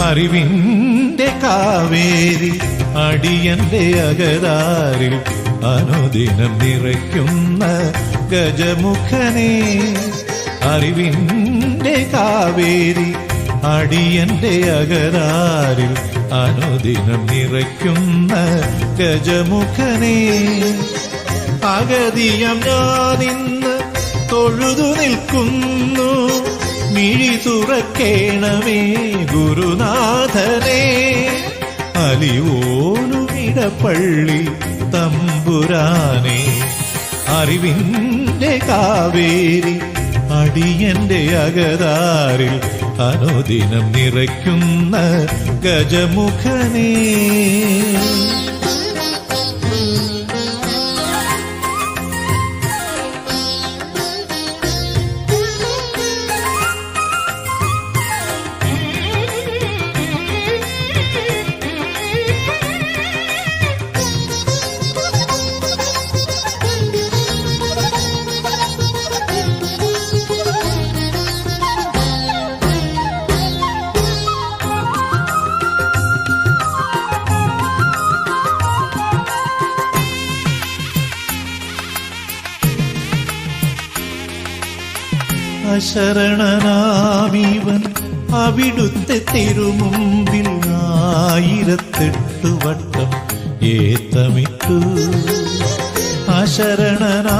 അറിവിന്റെ കാവേരി അടിയന്റെ അകതാരിൽ അനുദിനം നിറയ്ക്കുന്ന ഗജമുഖനേ. അറിവിന്റെ കാവേരി അടിയന്റെ അകതാരിൽ അനുദിനം നിറയ്ക്കുന്ന ഗജമുഖനേ. അഗതിയം ഞാനിന്ന് തൊഴുതു നിൽക്കുന്നു, മിഴി തുറക്കേണമേ ഗുരുനാഥനേ. അലിവോലുമിടപ്പള്ളി തമ്പുരാനേ. അറിവിന്റെ കാവേരി അടിയന്റെ അകതാരിൽ അനുദിനം നിറയ്ക്കുന്ന ഗജമുഖനേ. അശരണനാമിവൻ അവിടുത്തെ തിരുമുമ്പിൽ 1008 വട്ടം ഏത്തമിട്ടു. അശരണനാ